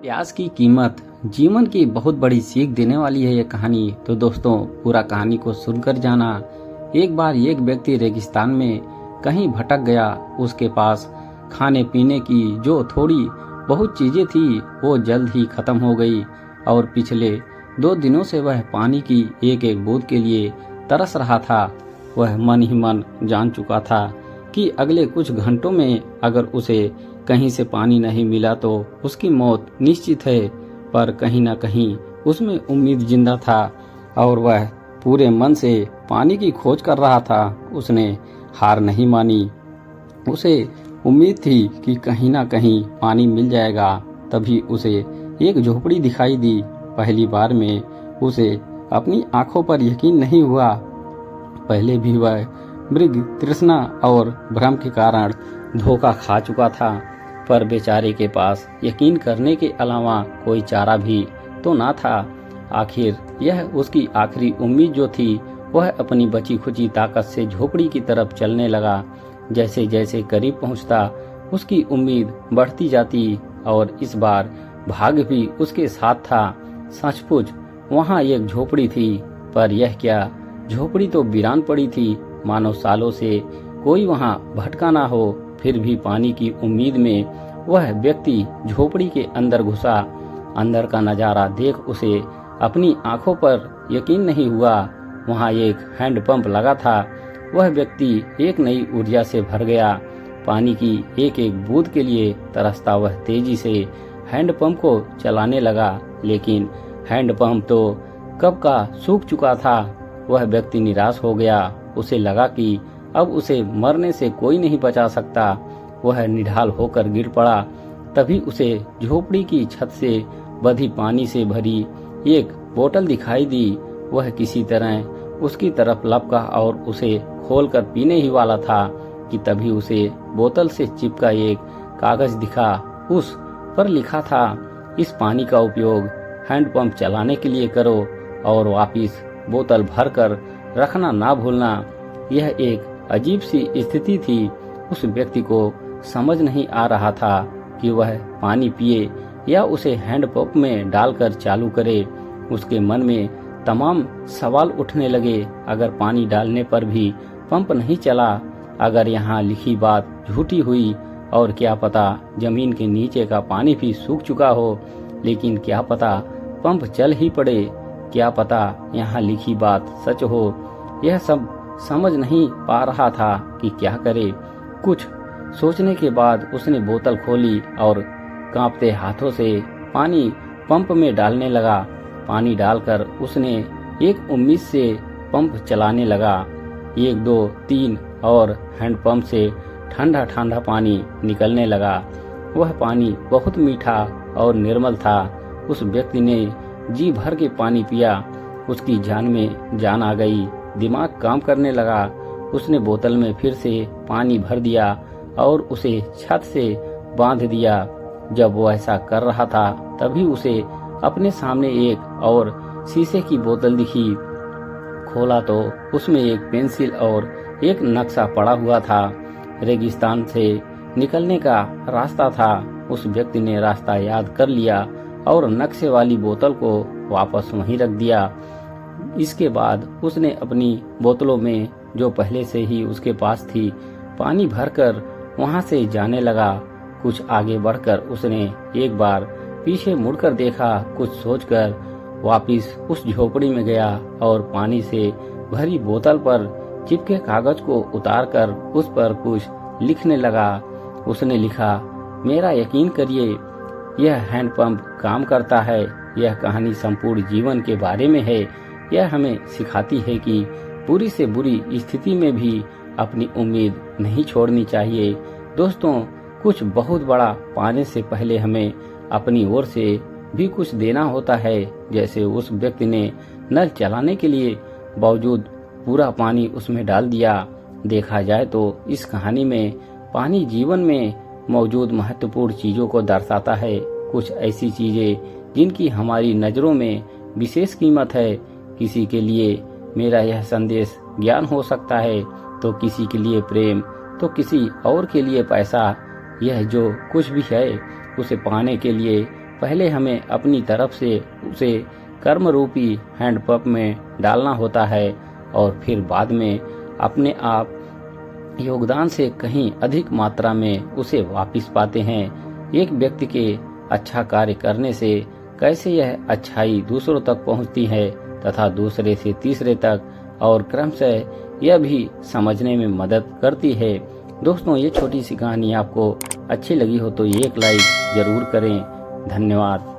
प्याज की कीमत जीवन की बहुत बड़ी सीख देने वाली है ये कहानी। तो दोस्तों, पूरा कहानी को सुनकर जाना। एक बार एक व्यक्ति रेगिस्तान में कहीं भटक गया। उसके पास खाने पीने की जो थोड़ी बहुत चीजें थी वो जल्द ही खत्म हो गई और पिछले 2 दिनों से वह पानी की एक एक बूंद के लिए तरस रहा था। वह मन ही मन जान चुका था कि अगले कुछ घंटों में अगर उसे कहीं से पानी नहीं मिला तो उसकी मौत निश्चित है। पर कहीं न कहीं उसमें उम्मीद जिंदा था और वह पूरे मन से पानी की खोज कर रहा था। उसने हार नहीं मानी। उसे उम्मीद थी कि कहीं न कहीं पानी मिल जाएगा। तभी उसे एक झोपड़ी दिखाई दी। पहली बार में उसे अपनी आंखों पर यकीन नहीं हुआ। पहले भी वह मृग तृष्णा और भ्रम के कारण धोखा खा चुका था, पर बेचारे के पास यकीन करने के अलावा कोई चारा भी तो ना था। आखिर यह उसकी आखिरी उम्मीद जो थी, वह अपनी बची खुची ताकत से झोपड़ी की तरफ चलने लगा। जैसे जैसे करीब पहुंचता उसकी उम्मीद बढ़ती जाती और इस बार भाग्य भी उसके साथ था। सचमुच वहां एक झोपड़ी थी, पर यह क्या, झोपड़ी तो वीरान पड़ी थी, मानो सालों से कोई वहां भटका ना हो। फिर भी पानी की उम्मीद में वह व्यक्ति झोपड़ी के अंदर घुसा। अंदर का नजारा देख उसे अपनी आंखों पर यकीन नहीं हुआ। वहां एक हैंडपंप लगा था। वह व्यक्ति एक नई ऊर्जा से भर गया। पानी की एक एक बूंद के लिए तरसता वह तेजी से हैंडपंप को चलाने लगा, लेकिन हैंडपंप तो कब का सूख चुका था। वह व्यक्ति निराश हो गया। उसे लगा कि अब उसे मरने से कोई नहीं बचा सकता। वह निढाल होकर गिर पड़ा। तभी उसे झोपड़ी की छत से बधी पानी से भरी एक बोतल दिखाई दी। वह किसी तरह उसकी तरफ लपका और उसे खोलकर पीने ही वाला था कि तभी उसे बोतल से चिपका एक कागज दिखा। उस पर लिखा था, इस पानी का उपयोग हैंडपंप चलाने के लिए करो और वापिस बोतल भरकर रखना ना भूलना। यह एक अजीब सी स्थिति थी। उस व्यक्ति को समझ नहीं आ रहा था कि वह पानी पिए या उसे हैंडपंप में डालकर चालू करे। उसके मन में तमाम सवाल उठने लगे। अगर पानी डालने पर भी पंप नहीं चला, अगर यहाँ लिखी बात झूठी हुई, और क्या पता जमीन के नीचे का पानी भी सूख चुका हो, लेकिन क्या पता पंप चल ही पड़े, क्या पता यहाँ लिखी बात सच हो। यह सब समझ नहीं पा रहा था कि क्या करे। कुछ सोचने के बाद उसने बोतल खोली और कांपते हाथों से पानी पंप में डालने लगा। पानी डालकर उसने एक उम्मीद से पंप चलाने लगा। 1 2 3 और हैंडपंप से ठंडा ठंडा पानी निकलने लगा। वह पानी बहुत मीठा और निर्मल था। उस व्यक्ति ने जी भर के पानी पिया। उसकी जान में जान आ गई। दिमाग काम करने लगा। उसने बोतल में फिर से पानी भर दिया और उसे छत से बांध दिया। जब वो ऐसा कर रहा था, तभी उसे अपने सामने एक और शीशे की बोतल दिखी। खोला तो उसमें एक पेंसिल और एक नक्शा पड़ा हुआ था। रेगिस्तान से निकलने का रास्ता था। उस व्यक्ति ने रास्ता याद कर लिया और नक्शे वाली बोतल को वापस वहीं रख दिया। इसके बाद उसने अपनी बोतलों में, जो पहले से ही उसके पास थी, पानी भरकर वहां से जाने लगा। कुछ आगे बढ़कर उसने एक बार पीछे मुड़कर देखा। कुछ सोचकर वापिस उस झोपड़ी में गया और पानी से भरी बोतल पर चिपके कागज को उतारकर उस पर कुछ लिखने लगा। उसने लिखा, मेरा यकीन करिए, यह हैंडपंप काम करता है। यह कहानी संपूर्ण जीवन के बारे में है। यह हमें सिखाती है कि बुरी से बुरी स्थिति में भी अपनी उम्मीद नहीं छोड़नी चाहिए। दोस्तों, कुछ बहुत बड़ा पाने से पहले हमें अपनी ओर से भी कुछ देना होता है। जैसे उस व्यक्ति ने नल चलाने के लिए बावजूद पूरा पानी उसमें डाल दिया। देखा जाए तो इस कहानी में पानी जीवन में मौजूद महत्वपूर्ण चीजों को दर्शाता है। कुछ ऐसी चीजें जिनकी हमारी नजरों में विशेष कीमत है। किसी के लिए मेरा यह संदेश ज्ञान हो सकता है, तो किसी के लिए प्रेम, तो किसी और के लिए पैसा। यह जो कुछ भी है, उसे पाने के लिए पहले हमें अपनी तरफ से उसे कर्म रूपी हैंडपंप में डालना होता है और फिर बाद में अपने आप योगदान से कहीं अधिक मात्रा में उसे वापस पाते हैं। एक व्यक्ति के अच्छा कार्य करने से कैसे यह अच्छाई दूसरों तक पहुंचती है तथा दूसरे से तीसरे तक और क्रमशः यह भी समझने में मदद करती है। दोस्तों, ये छोटी सी कहानी आपको अच्छी लगी हो तो एक लाइक जरूर करें। धन्यवाद।